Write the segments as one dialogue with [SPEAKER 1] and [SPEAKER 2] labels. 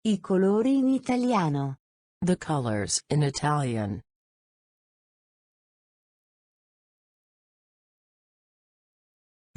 [SPEAKER 1] I colori in italiano.
[SPEAKER 2] The colors in Italian.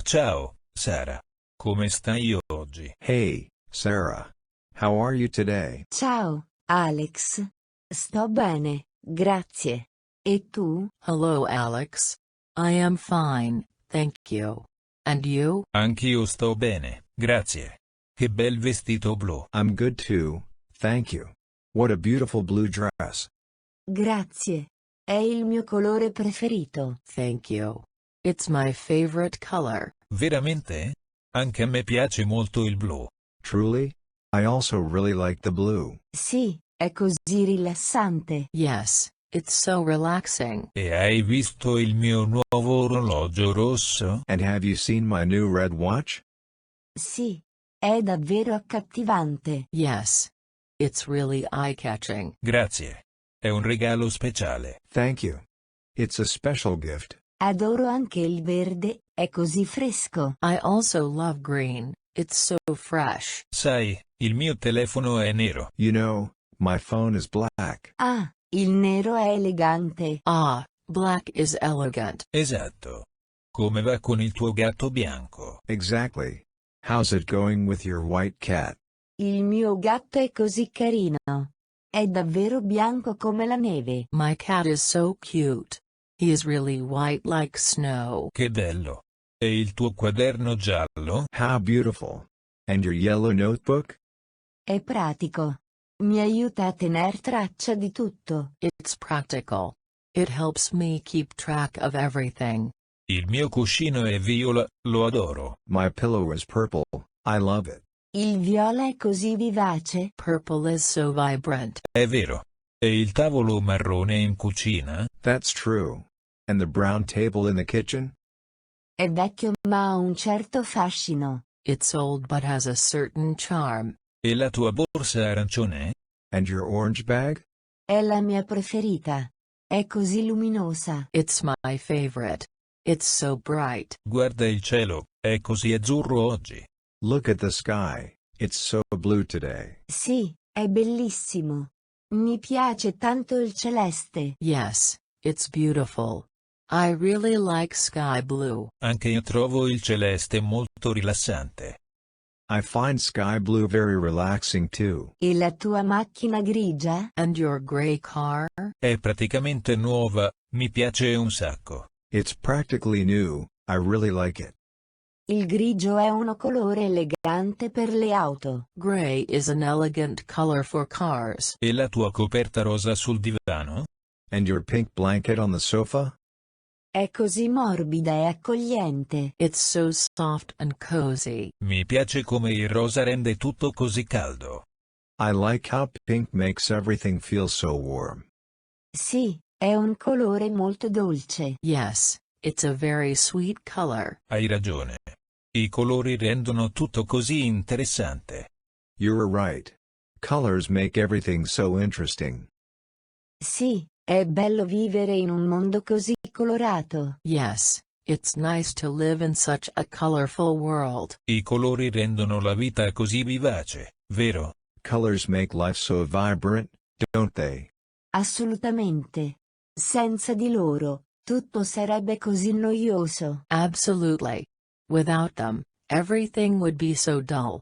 [SPEAKER 3] Ciao, Sara. Come stai oggi?
[SPEAKER 4] Hey, Sarah. How are you today?
[SPEAKER 1] Ciao, Alex. Sto bene, grazie. E tu?
[SPEAKER 2] Hello Alex. I am fine, thank you. And you?
[SPEAKER 3] Anch'io sto bene, grazie. Che bel vestito blu.
[SPEAKER 4] I'm good too, thank you. What a beautiful blue dress.
[SPEAKER 1] Grazie. È il mio colore preferito.
[SPEAKER 2] Thank you. It's my favorite color.
[SPEAKER 3] Veramente? Anche a me piace molto il blu.
[SPEAKER 4] Truly? I also really like the blue.
[SPEAKER 1] Sì, è così rilassante.
[SPEAKER 2] Yes, it's so relaxing.
[SPEAKER 3] E hai visto il mio nuovo orologio rosso?
[SPEAKER 4] And have you seen my new red watch?
[SPEAKER 1] Sì, è davvero accattivante.
[SPEAKER 2] Yes. It's really eye-catching.
[SPEAKER 3] Grazie. È un regalo speciale.
[SPEAKER 4] Thank you. It's a special gift.
[SPEAKER 1] Adoro anche il verde, è così fresco.
[SPEAKER 2] I also love green, it's so fresh.
[SPEAKER 3] Sai, il mio telefono è nero.
[SPEAKER 4] You know, my phone is black.
[SPEAKER 1] Ah, il nero è elegante.
[SPEAKER 2] Ah, black is elegant.
[SPEAKER 3] Esatto. Come va con il tuo gatto bianco?
[SPEAKER 4] Exactly. How's it going with your white cat?
[SPEAKER 1] Il mio gatto è così carino. È davvero bianco come la neve.
[SPEAKER 2] My cat is so cute. He is really white like snow.
[SPEAKER 3] Che bello. E il tuo quaderno giallo?
[SPEAKER 4] How beautiful. And your yellow notebook?
[SPEAKER 1] È pratico. Mi aiuta a tener traccia di tutto.
[SPEAKER 2] It's practical. It helps me keep track of everything.
[SPEAKER 3] Il mio cuscino è viola, lo adoro.
[SPEAKER 4] My pillow is purple, I love it.
[SPEAKER 1] Il viola è così vivace.
[SPEAKER 2] Purple is so vibrant.
[SPEAKER 3] È vero. E il tavolo marrone in cucina?
[SPEAKER 4] That's true. And the brown table in the kitchen?
[SPEAKER 1] È vecchio ma ha un certo fascino.
[SPEAKER 2] It's old but has a certain charm.
[SPEAKER 3] E la tua borsa arancione?
[SPEAKER 4] And your orange bag?
[SPEAKER 1] È la mia preferita. È così luminosa.
[SPEAKER 2] It's my favorite. It's so bright.
[SPEAKER 3] Guarda il cielo, è così azzurro oggi.
[SPEAKER 4] Look at the sky, it's so blue today.
[SPEAKER 1] Sì, è bellissimo. Mi piace tanto il celeste.
[SPEAKER 2] Yes, it's beautiful. I really like sky blue.
[SPEAKER 3] Anche io trovo il celeste molto rilassante.
[SPEAKER 4] I find sky blue very relaxing too.
[SPEAKER 1] E la tua macchina grigia?
[SPEAKER 2] And your gray car?
[SPEAKER 3] È praticamente nuova, mi piace un sacco.
[SPEAKER 4] It's practically new, I really like it.
[SPEAKER 1] Il grigio è un colore elegante per le auto.
[SPEAKER 2] Gray is an elegant color for cars.
[SPEAKER 3] E la tua coperta rosa sul divano?
[SPEAKER 4] And your pink blanket on the sofa?
[SPEAKER 1] È così morbida e accogliente.
[SPEAKER 2] It's so soft and cozy.
[SPEAKER 3] Mi piace come il rosa rende tutto così caldo.
[SPEAKER 4] I like how pink makes everything feel so warm.
[SPEAKER 1] Sì, è un colore molto dolce.
[SPEAKER 2] Yes, it's a very sweet color.
[SPEAKER 3] Hai ragione. I colori rendono tutto così interessante.
[SPEAKER 4] You're right. Colors make everything so interesting.
[SPEAKER 1] Sì, è bello vivere in un mondo così colorato.
[SPEAKER 2] Yes, it's nice to live in such a colorful world.
[SPEAKER 3] I colori rendono la vita così vivace, vero?
[SPEAKER 4] Colors make life so vibrant, don't they?
[SPEAKER 1] Assolutamente. Senza di loro, tutto sarebbe così noioso.
[SPEAKER 2] Absolutely. Without them, everything would be so dull.